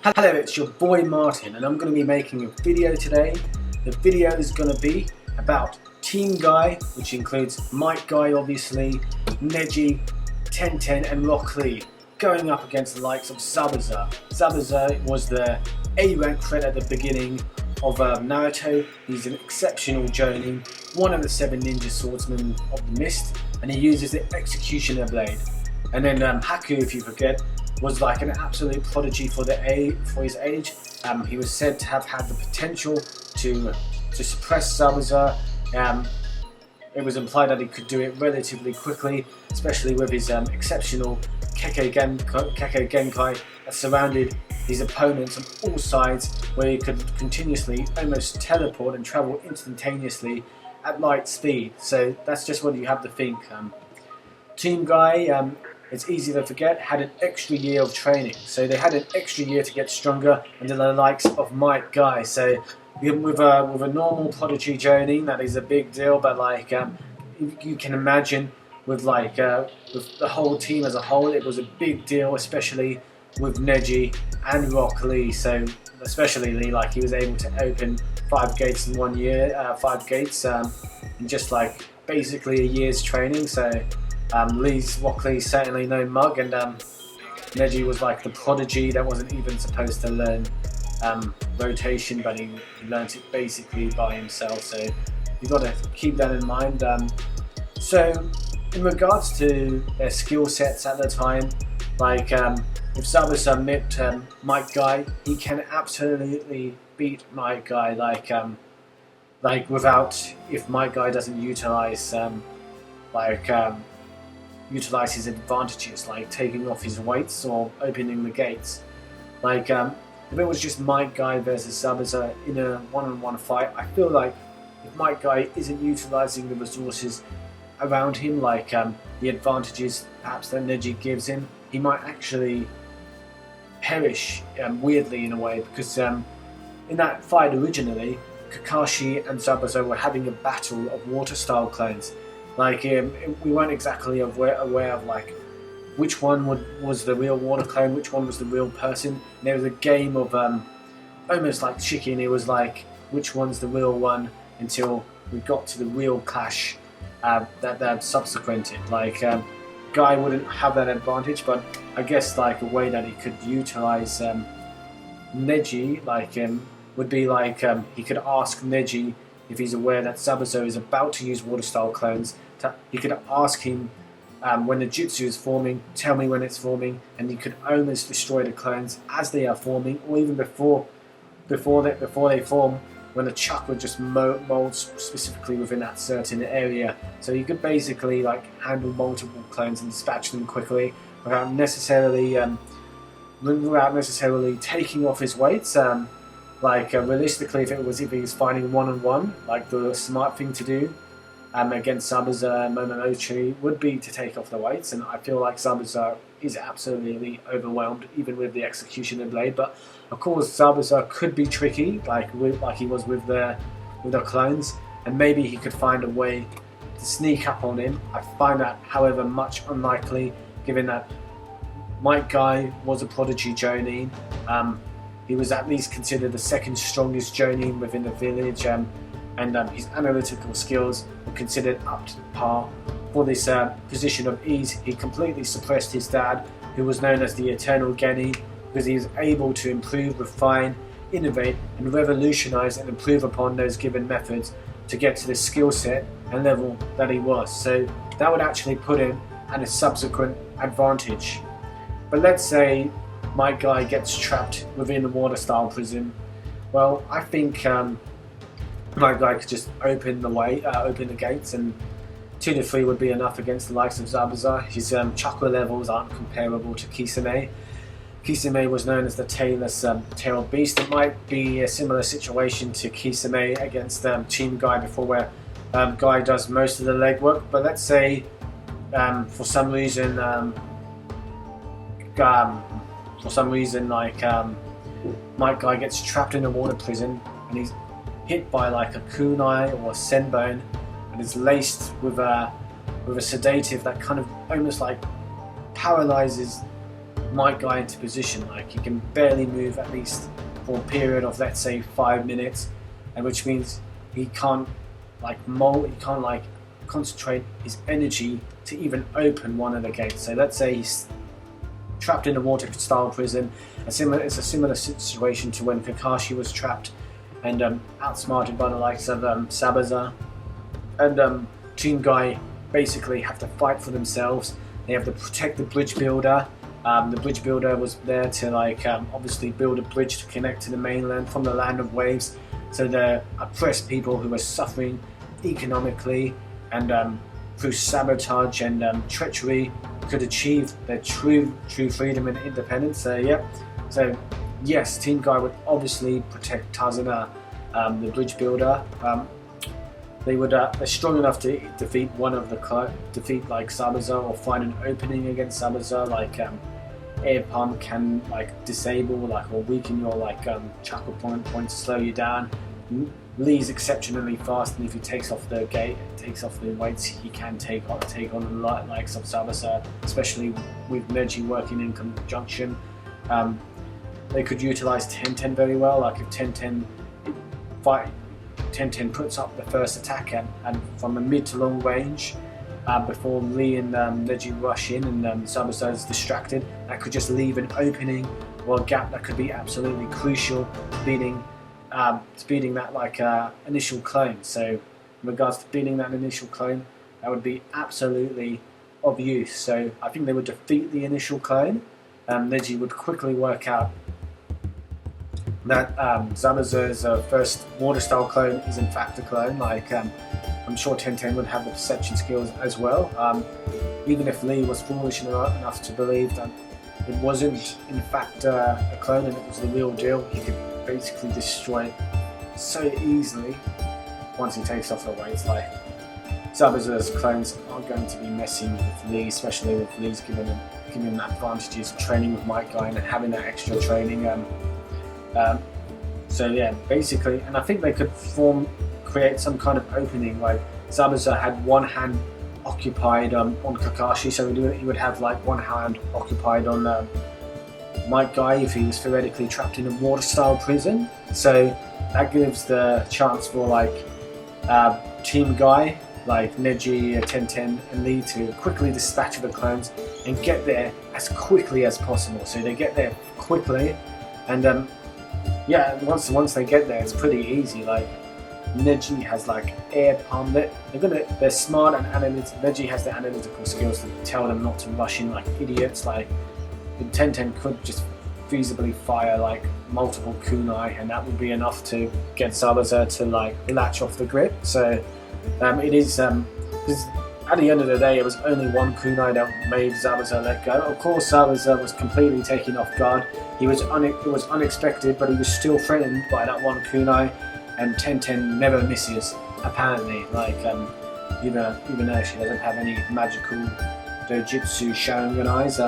Hello, it's your boy Martin, and I'm going to be making a video today. The video is going to be about Team Guy, which includes Mike Guy, obviously, Neji, Tenten, and Rock Lee, going up against the likes of Zabuza. Zabuza was the A-rank threat at the beginning of Naruto. He's an exceptional Jounin, one of the 7 ninja swordsmen of the mist, and he uses the Executioner Blade. And then Haku, if you forget, was like an absolute prodigy for his age. He was said to have had the potential to suppress Zabuza. It was implied that he could do it relatively quickly, especially with his exceptional Kekkei Genkai that surrounded his opponents on all sides, where he could continuously almost teleport and travel instantaneously at light speed. So that's just what you have to think. Team Guy, it's easy to forget, had an extra year of training. So they had an extra year to get stronger under the likes of Mike Guy. So with a normal prodigy Jounin, that is a big deal. But like you can imagine, with with the whole team as a whole, it was a big deal, especially with Neji and Rock Lee. So especially Lee, like he was able to open 5 gates in 1 year, 5 gates in just like basically a year's training. So Rock Lee's certainly no mug, and Neji was like the prodigy that wasn't even supposed to learn rotation, but he learnt it basically by himself. So you've got to keep that in mind. So in regards to their skill sets at the time, like if Zabuza met Mike Guy, he can absolutely beat Mike Guy. Without, if Mike Guy doesn't utilize utilize his advantages, like taking off his weights or opening the gates. Like if it was just Mike Guy versus Zabuza in a one-on-one fight, I feel like if Mike Guy isn't utilizing the resources around him, like the advantages perhaps that Neji gives him, he might actually perish weirdly in a way, because in that fight originally, Kakashi and Zabuza were having a battle of water style clones. Like we weren't exactly aware of like which one was the real water clone, which one was the real person. And there was a game of almost like chicken. It was like which one's the real one, until we got to the real clash that subsequented. Like Guy wouldn't have that advantage, but I guess like a way that he could utilize Neji would be like he could ask Neji if he's aware that Zabuza is about to use water style clones. He could ask him when the jutsu is forming, tell me when it's forming, and you could almost destroy the clones as they are forming, or even before they form, when the chakra just molds specifically within that certain area. So you could basically like handle multiple clones and dispatch them quickly without necessarily taking off his weights. Realistically, if he was fighting one-on-one, like the smart thing to do against Zabuza and Momonochi would be to take off the weights, and I feel like Zabuza is absolutely overwhelmed even with the Executioner Blade. But of course Zabuza could be tricky, like he was with the clones, and maybe he could find a way to sneak up on him. I find that, however, much unlikely, given that Mike Guy was a prodigy Jounin. He was at least considered the 2nd strongest Jounin within the village, and his analytical skills were considered up to par for this position of ease. He completely suppressed his dad, who was known as the Eternal Geni, because he was able to improve, refine, innovate, and revolutionize and improve upon those given methods to get to the skill set and level that he was. So that would actually put him at a subsequent advantage. But let's say Mike Guy gets trapped within the water style prison. Well, I think Mike Guy could just open the gates, and 2 to 3 would be enough against the likes of Zabuza. His chakra levels aren't comparable to Kisame. Kisame was known as the tailless tailed beast. It might be a similar situation to Kisame against Team Guy before, where Guy does most of the legwork. But let's say for some reason Mike Guy gets trapped in a water prison, and he's hit by like a kunai or a senbone, and is laced with with a sedative that kind of almost like paralyzes Might Guy into position. Like he can barely move, at least for a period of, let's say, 5 minutes, and which means he can't concentrate his energy to even open one of the gates. So let's say he's trapped in a water-style prison. It's a similar situation to when Kakashi was trapped and outsmarted by the likes of Zabuza. And Team Guy basically have to fight for themselves. They have to protect the bridge builder. The bridge builder was there to obviously build a bridge to connect to the mainland from the land of waves. So the oppressed people who were suffering economically and through sabotage and treachery could achieve their true freedom and independence. So yes, Team Guy would obviously protect Tazuna, the bridge builder. They're strong enough to defeat like Zabuza, or find an opening against Zabuza. Like air pump can disable or weaken your chakra point to slow you down. Lee's exceptionally fast, and if he takes off the weights, he can take on the likes of Zabuza, especially with Neji working in conjunction. They could utilize 10-10 very well. Like if 10-10 puts up the first attack and from a mid to long range, before Lee and Neji rush in and Zabuza is distracted, that could just leave an opening or a gap that could be absolutely crucial to beating that initial clone. So in regards to beating that initial clone, that would be absolutely of use. So I think they would defeat the initial clone. Neji would quickly work out that Zabuza's first water style clone is in fact a clone. I'm sure 10-10 would have the perception skills as well. Even if Lee was foolish enough to believe that it wasn't in fact a clone and it was the real deal, he could basically destroy it so easily once he takes off the weights. Zabuza's clones aren't going to be messing with Lee, especially with Lee's giving him advantages of training with Might Guy and having that extra training. So yeah, basically, and I think they could create some kind of opening. Like Zabuza had one hand occupied on Kakashi, so he would have one hand occupied on Might Guy if he was theoretically trapped in a water style prison. So that gives the chance for Team Guy, like Neji, 10-10 and Lee, to quickly dispatch the clones and get there as quickly as possible. So they get there quickly, and once they get there, it's pretty easy. Neji has air pump. They're smart and analytical. Neji has the analytical skills to tell them not to rush in like idiots. 10-10 could just feasibly fire multiple kunai, and that would be enough to get Zabuza to latch off the grip. So it is because at the end of the day, it was only one kunai that made Zabuza let go. Of course, Zabuza was completely taken off guard. It was unexpected, but he was still threatened by that one kunai. And 10-10 never misses, apparently. Even though she doesn't have any magical dojutsu Sharingan eyes.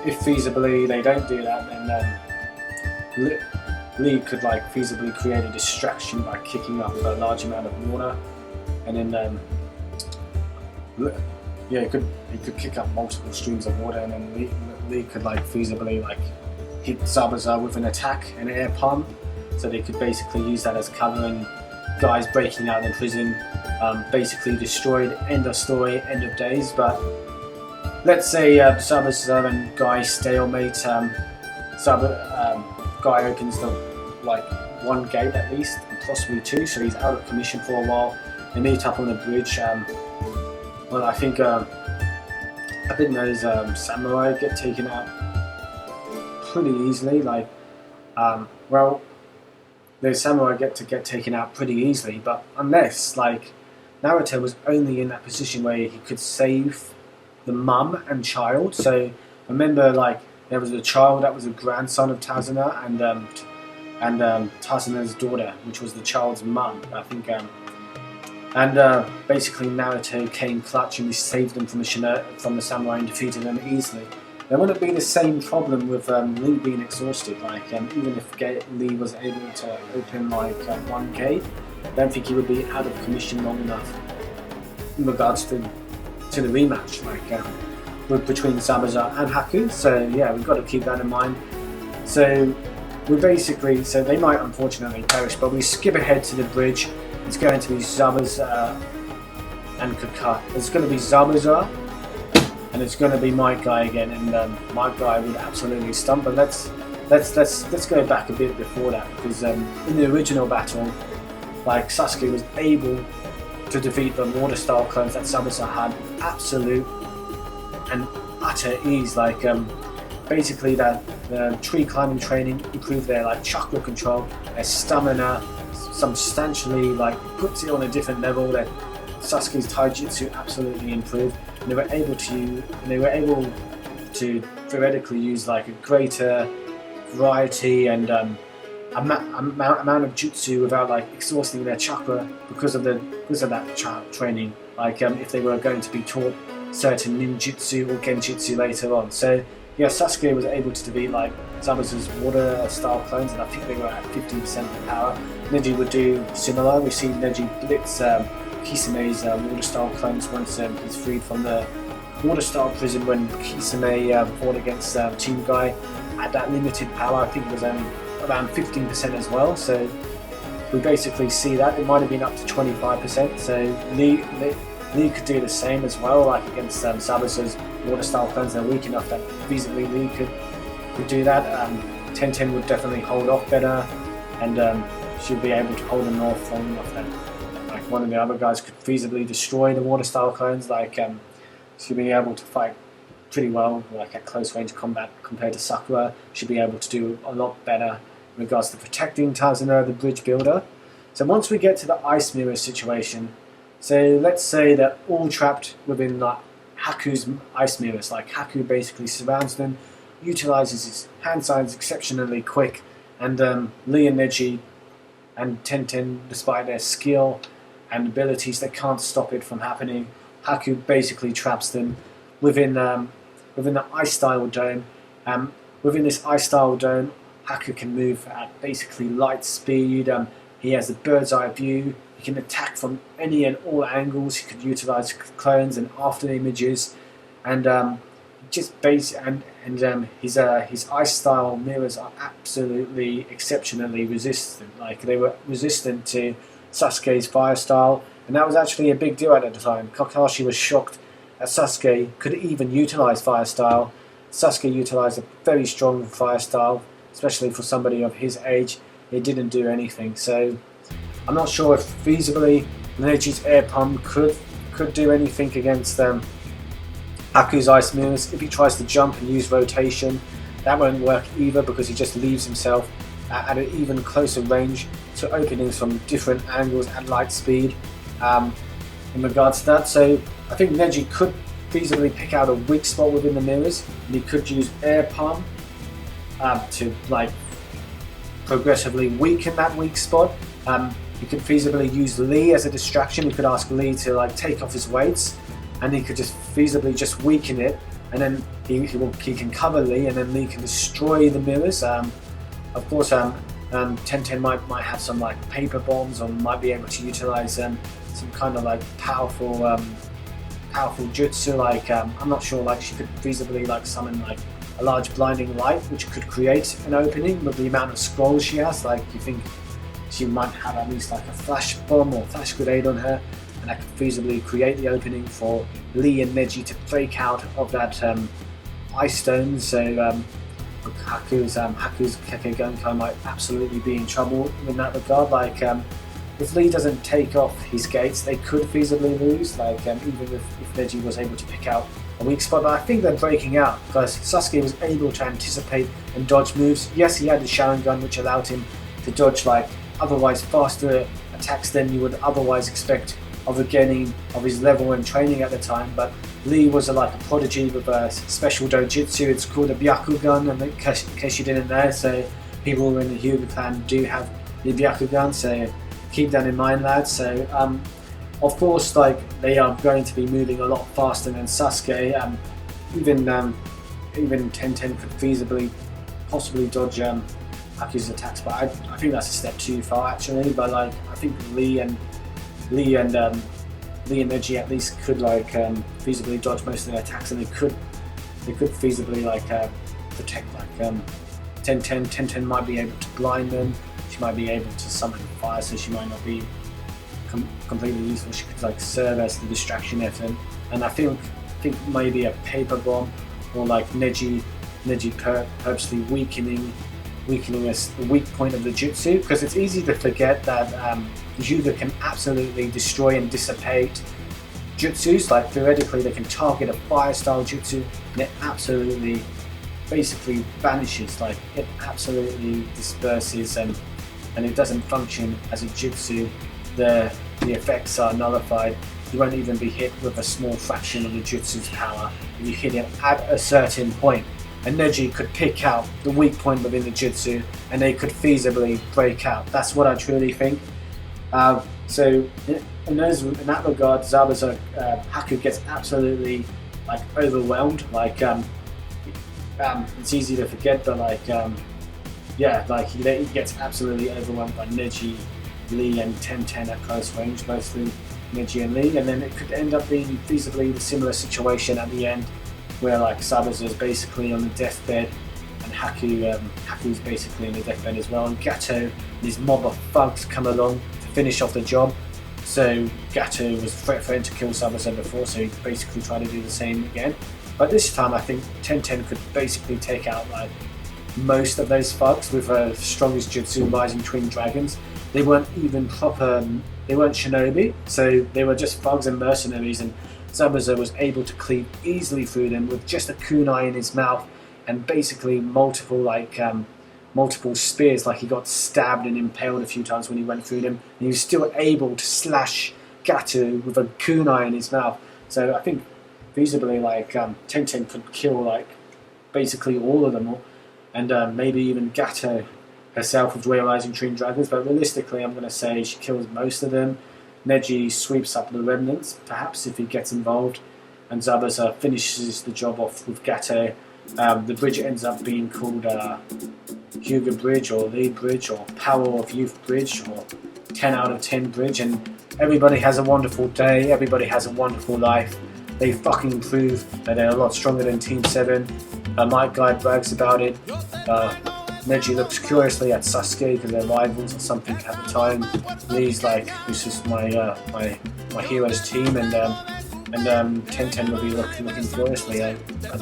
If feasibly they don't do that, then Lee could feasibly create a distraction by kicking up a large amount of water, and then he could kick up multiple streams of water, and then Lee could feasibly hit Zabuza with an attack and air pump, so they could basically use that as cover, and guys breaking out of the prison basically destroyed. End of story, end of days. But let's say Zabuza and Guy stalemate. Guy opens the one gate at least, and possibly two, so he's out of commission for a while. They meet up on the bridge. I think those samurai get taken out pretty easily. The samurai get taken out pretty easily, but unless Naruto was only in that position where he could save the mum and child. So remember, there was a child that was a grandson of Tazuna, and Tazuna's daughter, which was the child's mum, I think. Basically Naruto came clutch and he saved them from the samurai and defeated them easily. There wouldn't be the same problem with Lee being exhausted. Even if Lee was able to open one gate, I don't think he would be out of commission long enough in regards to to the rematch, between Zabuza and Haku. So yeah, we've got to keep that in mind. So so they might unfortunately perish, but we skip ahead to the bridge. It's going to be Zabuza and Kaka. It's going to be Zabuza, and it's going to be Might Guy again, and Might Guy would absolutely stump. But let's go back a bit before that, because in the original battle, like, Sasuke was able to defeat the water style clones that Zabuza had with absolute and utter ease. Like, basically that the tree climbing training improved their like chakra control, their stamina substantially, like puts it on a different level. That Sasuke's taijutsu absolutely improved, and they were able to theoretically use like a greater variety and amount of jutsu without like exhausting their chakra because of that training. Like, if they were going to be taught certain ninjutsu or genjutsu later on. So yeah, Sasuke was able to defeat like Zabuza's water style clones, and I think they were at 15% of power. Neji would do similar. We see Neji blitz Kisame's water style clones once he's freed from the water style prison, when Kisame fought against Team Guy at that limited power. I think it was around 15% as well. So we basically see that it might have been up to 25%. So Lee could do the same as well, like against Zabuza's water style clones. They're weak enough that feasibly Lee could do that. Tenten would definitely hold off better, and she'd be able to hold him off long enough that like one of the other guys could feasibly destroy the water style clones. Like, she'd be able to fight pretty well, like at close range combat compared to Sakura. She'd be able to do a lot better in regards to protecting Tazuna, the bridge builder. So once we get to the ice mirror situation, so let's say they're all trapped within like Haku's ice mirrors. Like, Haku basically surrounds them, utilizes his hand signs exceptionally quick, and Lee and Neji and Tenten, despite their skill and abilities, they can't stop it from happening. Haku basically traps them within the ice style dome. Within this ice style dome, Haku can move at basically light speed. He has a bird's eye view. He can attack from any and all angles. He could utilize clones and after images, and his ice style mirrors are absolutely exceptionally resistant. Like, they were resistant to Sasuke's fire style, and that was actually a big deal at the time. Kakashi was shocked that Sasuke could even utilize fire style. Sasuke utilized a very strong fire style, especially for somebody of his age. It didn't do anything. So I'm not sure if feasibly Neji's air pump could do anything against Haku's ice mirrors. If he tries to jump and use rotation, that won't work either, because he just leaves himself at an even closer range to openings from different angles at light speed in regards to that. So I think Neji could feasibly pick out a weak spot within the mirrors, and he could use air palm to like progressively weaken that weak spot. He could feasibly use Lee as a distraction. He could ask Lee to like take off his weights, and he could just feasibly just weaken it, and then he can cover Lee, and then Lee can destroy the mirrors. Of course, Tenten might have some like paper bombs, or might be able to utilize some kind of like powerful jutsu. Like, I'm not sure. Like, she could feasibly like summon like a large blinding light, which could create an opening with the amount of scrolls she has. Like, you think she might have at least like a flash bomb or flash grenade on her, and that could feasibly create the opening for Lee and Neji to break out of that ice stone. So Haku's Kekkei Gunkai might absolutely be in trouble in that regard. Like, if Lee doesn't take off his gates, they could feasibly lose. Like, even if Neji was able to pick out a weak spot. But I think they're breaking out because Sasuke was able to anticipate and dodge moves. Yes, he had the Sharingan, which allowed him to dodge like otherwise faster attacks than you would otherwise expect of a gaining of his level and training at the time. But Lee was like a prodigy with a special dojutsu. It's called a Byakugan, and in case you didn't know, so people in the Hyuga clan do have the Byakugan, so keep that in mind, lads. So of course, like, they are going to be moving a lot faster than Sasuke. Even Tenten could feasibly possibly dodge Haku's attacks, but I think that's a step too far actually. But like, I think Lee and Lee and Neji at least could like feasibly dodge most of their attacks, and they could feasibly like protect like 10-10. 10-10 might be able to blind them. She might be able to summon fire, so she might not be completely useful. She could like serve as the distraction effort, and I think maybe a paper bomb or like Neji purposely weakening the weak point of the jutsu, because it's easy to forget that Jounin can absolutely destroy and dissipate jutsus. Like theoretically they can target a fire style jutsu and it absolutely basically vanishes, like it absolutely disperses and it doesn't function as a jutsu. The effects are nullified. You won't even be hit with a small fraction of the jutsu's power if you hit it at a certain point. And Neji could pick out the weak point within the jutsu and they could feasibly break out. That's what I truly think. So in that regard, Zabuza Haku gets absolutely like overwhelmed. Like it's easy to forget, but like yeah, like he gets absolutely overwhelmed by Neji, Lee, and 10-10 at close range, mostly Neji and Lee, and then it could end up being feasibly the similar situation at the end, where like Zabuza is basically on the deathbed, and Haku's basically on the deathbed as well, and Gato and his mob of thugs come along to finish off the job. So Gato was threatened to kill Zabuza before, so he basically tried to do the same again. But this time I think 10-10 could basically take out like most of those thugs with her strongest jutsu, Rising Twin Dragons. They weren't even they weren't shinobi, so they were just thugs and mercenaries, and Zabuza was able to cleave easily through them with just a kunai in his mouth and basically multiple spears. Like he got stabbed and impaled a few times when he went through them, and he was still able to slash Gato with a kunai in his mouth. So I think feasibly like 10-10 could kill like basically all of them all, and maybe even Gato herself with Rising Twin Dragons, but realistically I'm going to say she kills most of them. Neji sweeps up the remnants, perhaps, if he gets involved, and Zabuza finishes the job off with Gato. The bridge ends up being called Hyuga Bridge, or Lee Bridge, or Power of Youth Bridge, or 10 out of 10 Bridge, and everybody has a wonderful day, everybody has a wonderful life. They fucking prove that they're a lot stronger than Team 7. Might Guy brags about it. Neji looks curiously at Sasuke because they're rivals or something at the time. Lee's like, this is my hero's team, and 10-10 will be looking curiously at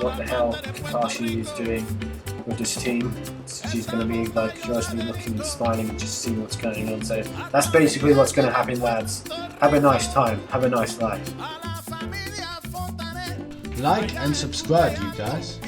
what the hell Kakashi is doing with this team. So she's going to be like curiously looking and smiling and just seeing what's going on. So that's basically what's going to happen, lads. Have a nice time. Have a nice life. Like and subscribe, you guys.